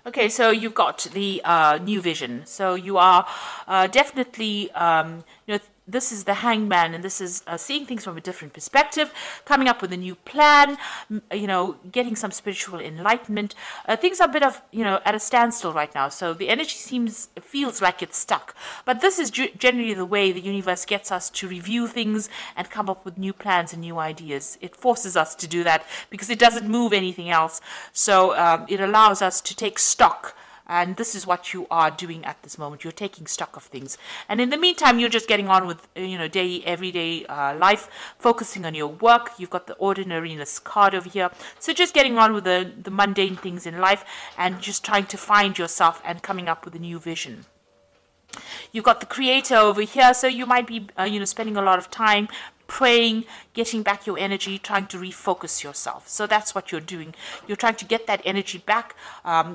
Okay, so you've got the new vision. So you are definitely, this is the hangman, and this is seeing things from a different perspective, coming up with a new plan, getting some spiritual enlightenment. Things are a bit of, at a standstill right now. So the energy feels like it's stuck. But this is generally the way the universe gets us to review things and come up with new plans and new ideas. It forces us to do that because it doesn't move anything else. So it allows us to take stock, and this is what you are doing at this moment. You're taking stock of things, and in the meantime you're just getting on with everyday life, focusing on your work. You've got the ordinariness card over here, so just getting on with the mundane things in life and just trying to find yourself and coming up with a new vision. You've got the creator over here, so you might be spending a lot of time praying, getting back your energy, trying to refocus yourself. So that's what you're doing. You're trying to get that energy back.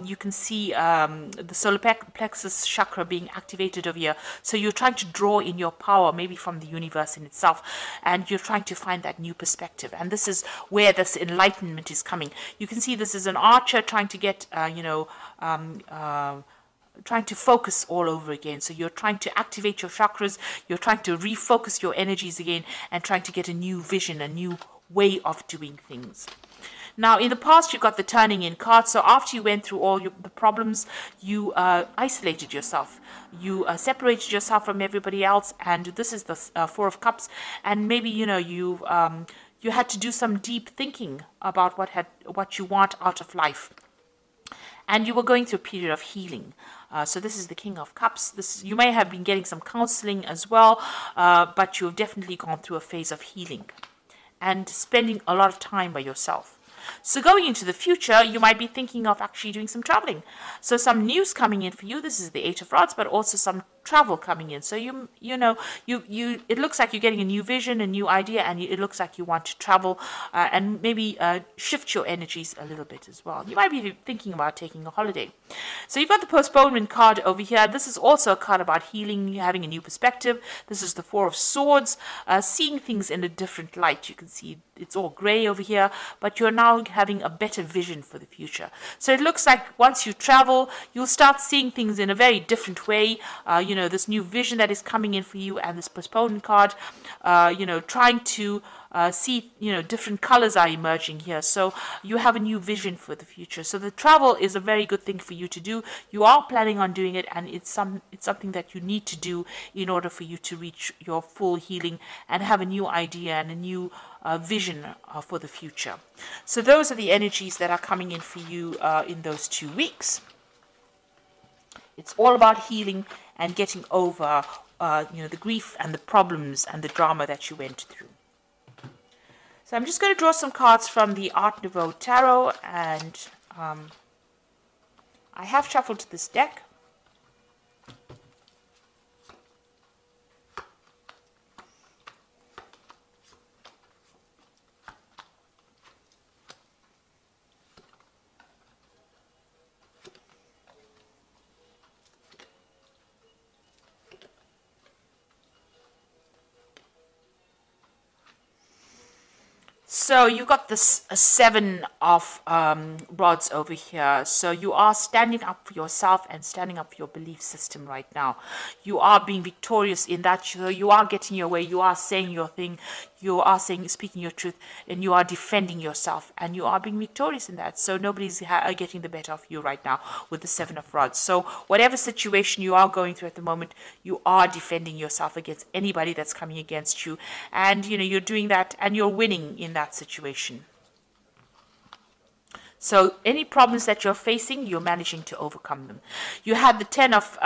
You can see the solar plexus chakra being activated over here. So you're trying to draw in your power, maybe from the universe in itself, and you're trying to find that new perspective. And this is where this enlightenment is coming. You can see this is an archer trying to get, trying to focus all over again. So you're trying to activate your chakras, you're trying to refocus your energies again, and trying to get a new vision, a new way of doing things. Now, in the past, you got the turning in card. So after you went through all the problems, you isolated yourself. You separated yourself from everybody else. And this is the Four of Cups. And maybe, you had to do some deep thinking about what you want out of life. And you were going through a period of healing. So this is the King of Cups. You may have been getting some counseling as well, but you've definitely gone through a phase of healing and spending a lot of time by yourself. So going into the future, you might be thinking of actually doing some traveling. So some news coming in for you. This is the Eight of Rods, but also some travel coming in. So it looks like you're getting a new vision, a new idea, and it looks like you want to travel and maybe shift your energies a little bit as well. You might be thinking about taking a holiday. So you've got the postponement card over here. This is also a card about healing, having a new perspective. This is the Four of Swords, seeing things in a different light. You can see it's all gray over here, but you're now having a better vision for the future. So it looks like once you travel, you'll start seeing things in a very different way. This new vision that is coming in for you, and this postponement card, trying to see, different colors are emerging here. So you have a new vision for the future. So the travel is a very good thing for you to do. You are planning on doing it, and it's something that you need to do in order for you to reach your full healing and have a new idea and a new vision for the future. So those are the energies that are coming in for you in those 2 weeks. It's all about healing and getting over the grief and the problems and the drama that you went through. So I'm just going to draw some cards from the Art Nouveau Tarot, and I have shuffled this deck. So you've got this Seven of Rods over here. So you are standing up for yourself and standing up for your belief system right now. You are being victorious in that. So you are getting your way. You are saying your thing. You are speaking your truth, and you are defending yourself, and you are being victorious in that. So nobody's getting the better of you right now with the Seven of Rods. So whatever situation you are going through at the moment, you are defending yourself against anybody that's coming against you, and you're doing that, and you're winning in that situation. So any problems that you're facing, you're managing to overcome them. You had the Ten of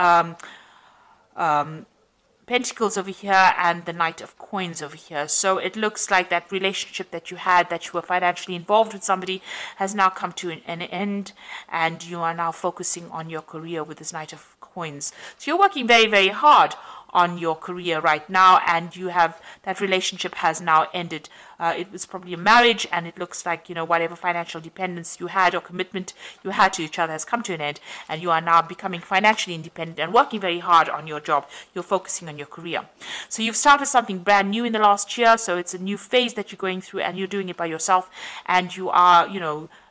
Pentacles over here and the Knight of Coins over here. So it looks like that relationship that you had, that you were financially involved with somebody, has now come to an end, and you are now focusing on your career with this Knight of Coins. So you're working very, very hard on your career right now, and you have that relationship has now ended. It was probably a marriage, and it looks like whatever financial dependence you had or commitment you had to each other has come to an end, and you are now becoming financially independent and working very hard on your job. You're focusing on your career. So you've started something brand new in the last year. So it's a new phase that you're going through, and you're doing it by yourself, and you are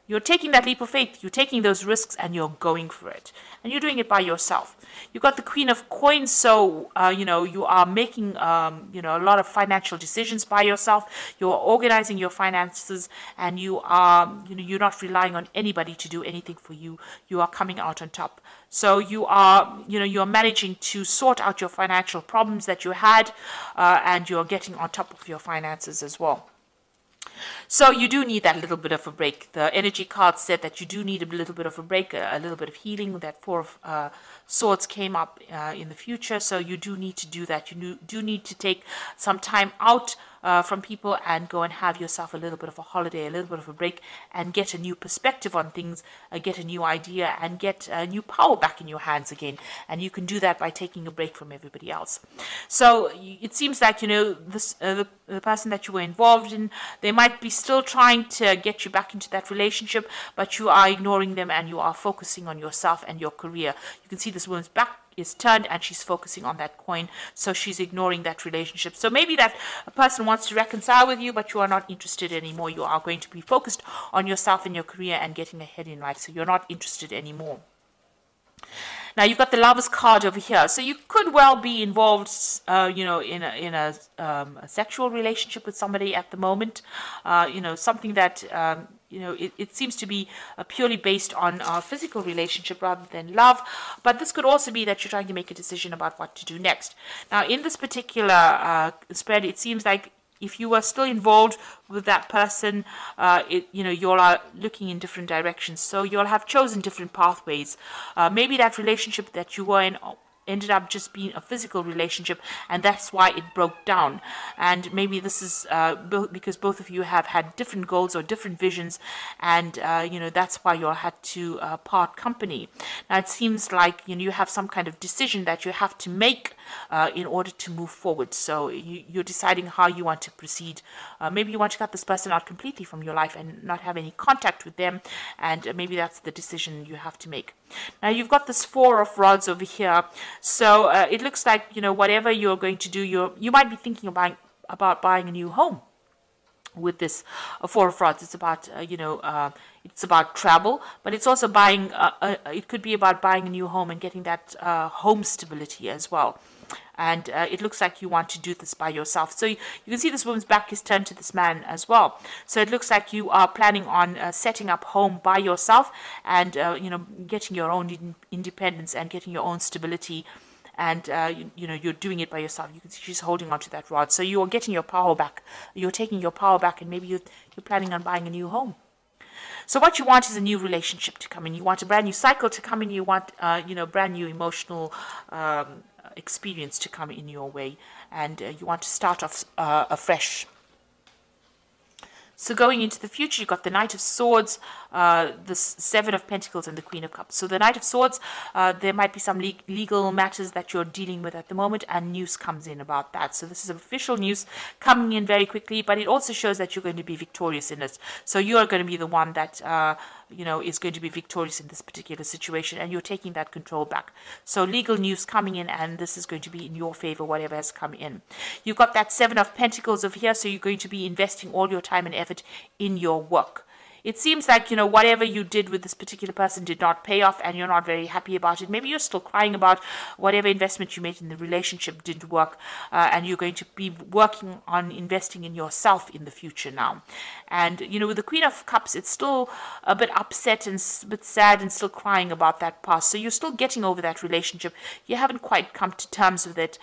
You're taking that leap of faith, you're taking those risks, and you're going for it. And you're doing it by yourself. You've got the Queen of Coins, so, you are making, a lot of financial decisions by yourself. You're organizing your finances, and you are, you're not relying on anybody to do anything for you. You are coming out on top. So you are, you're managing to sort out your financial problems that you had, and you're getting on top of your finances as well. So you do need that little bit of a break. The energy card said that you do need a little bit of a break, a little bit of healing. That Four of Swords came up in the future, so you do need to do that. You do need to take some time out from people and go and have yourself a little bit of a holiday, a little bit of a break, and get a new perspective on things, get a new idea, and get a new power back in your hands again. And you can do that by taking a break from everybody else. So it seems like, this the person that you were involved in, they might be still trying to get you back into that relationship, but you are ignoring them and you are focusing on yourself and your career. You can see this woman's back is turned and she's focusing on that coin, so she's ignoring that relationship. So maybe that person wants to reconcile with you, but you are not interested anymore. You are going to be focused on yourself and your career and getting ahead in life, so you're not interested anymore. Now you've got the Lovers card over here, so you could well be involved, in a sexual relationship with somebody at the moment. Something that it seems to be purely based on a physical relationship rather than love. But this could also be that you're trying to make a decision about what to do next. Now, in this particular spread, it seems like if you are still involved with that person, you all are looking in different directions. So you'll have chosen different pathways. Maybe that relationship that you were in ended up just being a physical relationship, and that's why it broke down. And maybe this is because both of you have had different goals or different visions, and that's why you all had to part company. Now it seems like you have some kind of decision that you have to make in order to move forward. So you're deciding how you want to proceed. Maybe you want to cut this person out completely from your life and not have any contact with them, and maybe that's the decision you have to make. Now you've got this Four of Rods over here. So it looks like, whatever you're going to do, you might be thinking about buying a new home with this Four of Rods. It's about, it's about travel, but it's also buying, it could be about buying a new home and getting that home stability as well. And it looks like you want to do this by yourself. So you can see this woman's back is turned to this man as well. So it looks like you are planning on setting up home by yourself and, getting your own independence and getting your own stability. And, you're doing it by yourself. You can see she's holding on to that rod. So you're getting your power back. You're taking your power back, and maybe you're planning on buying a new home. So what you want is a new relationship to come in. You want a brand new cycle to come in. You want, brand new emotional experience to come in your way, and you want to start off afresh. So going into the future, you've got the Knight of Swords, the Seven of Pentacles, and the Queen of Cups. So the Knight of Swords, there might be some legal matters that you're dealing with at the moment, and news comes in about that. So this is official news coming in very quickly, but it also shows that you're going to be victorious in it. So you are going to be the one that is going to be victorious in this particular situation, and you're taking that control back. So legal news coming in, and this is going to be in your favor, whatever has come in. You've got that Seven of Pentacles over here, so you're going to be investing all your time and effort in your work. It seems like, whatever you did with this particular person did not pay off, and you're not very happy about it. Maybe you're still crying about whatever investment you made in the relationship didn't work, and you're going to be working on investing in yourself in the future now. And, with the Queen of Cups, it's still a bit upset and a bit sad and still crying about that past. So you're still getting over that relationship. You haven't quite come to terms with it.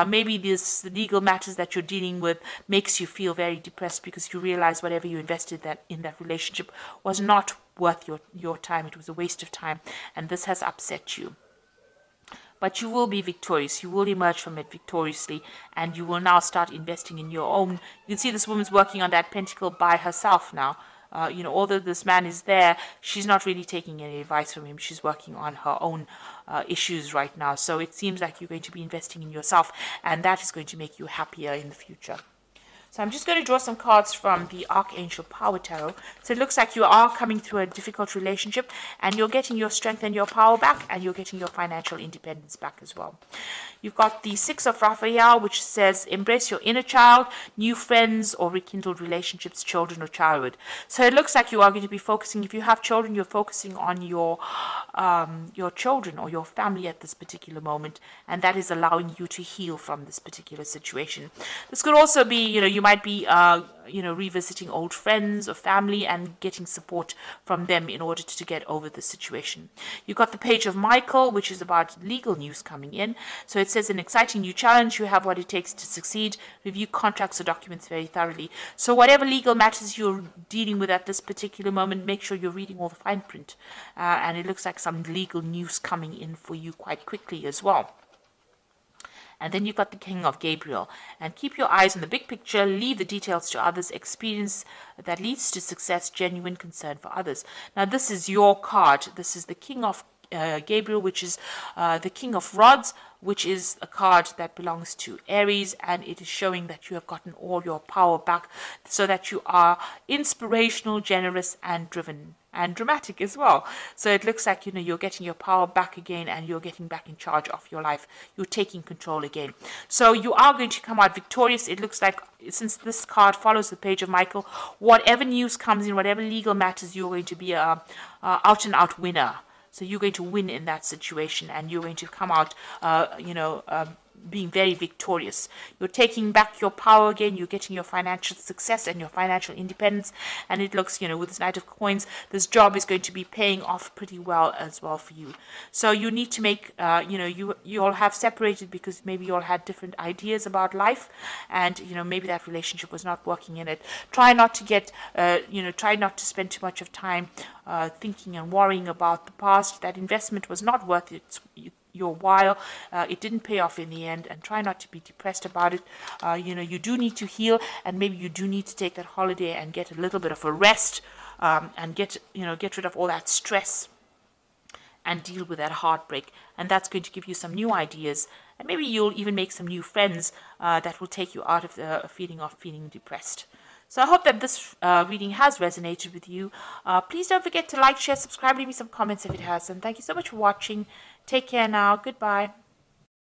Maybe this legal matters that you're dealing with makes you feel very depressed because you realize whatever you invested in that relationship was not worth your time. It was a waste of time, and this has upset you. But you will be victorious. You will emerge from it victoriously, and you will now start investing in your own. You can see this woman's working on that pentacle by herself now. Although this man is there, she's not really taking any advice from him. She's working on her own issues right now. So it seems like you're going to be investing in yourself, and that is going to make you happier in the future. So I'm just going to draw some cards from the Archangel Power Tarot. So it looks like you are coming through a difficult relationship and you're getting your strength and your power back, and you're getting your financial independence back as well. You've got the Six of Raphael, which says embrace your inner child, new friends or rekindled relationships, children or childhood. So it looks like you are going to be focusing, if you have children, you're focusing on your children or your family at this particular moment, and that is allowing you to heal from this particular situation. This could also be, you might be revisiting old friends or family and getting support from them in order to get over the situation. You've got the Page of Michael, which is about legal news coming in. So it says an exciting new challenge. You have what it takes to succeed. Review contracts or documents very thoroughly. So whatever legal matters you're dealing with at this particular moment, make sure you're reading all the fine print. And it looks like some legal news coming in for you quite quickly as well. And then you've got the King of Gabriel. And keep your eyes on the big picture, leave the details to others, experience that leads to success, genuine concern for others. Now this is your card. This is the King of Gabriel, which is the King of Rods, which is a card that belongs to Aries, and it is showing that you have gotten all your power back so that you are inspirational, generous, and driven, and dramatic as well. So it looks like, you're getting your power back again, and you're getting back in charge of your life. You're taking control again. So you are going to come out victorious. It looks like, since this card follows the Page of Michael, whatever news comes in, whatever legal matters, you're going to be a out and out winner. So you're going to win in that situation, and you're going to come out, being very victorious. You're taking back your power again. You're getting your financial success and your financial independence. And it looks, with this Knight of Coins, this job is going to be paying off pretty well as well for you. So you need to make, you all have separated because maybe you all had different ideas about life, and maybe that relationship was not working in it. Try not to get, try not to spend too much of time thinking and worrying about the past. That investment was not worth your while. It didn't pay off in the end, and try not to be depressed about it. You do need to heal, and maybe you do need to take that holiday and get a little bit of a rest, and get rid of all that stress and deal with that heartbreak. And that's going to give you some new ideas, and maybe you'll even make some new friends that will take you out of the feeling of feeling depressed. So I hope that this reading has resonated with you. Please don't forget to like, share, subscribe, leave me some comments if it has. And thank you so much for watching. Take care now. Goodbye.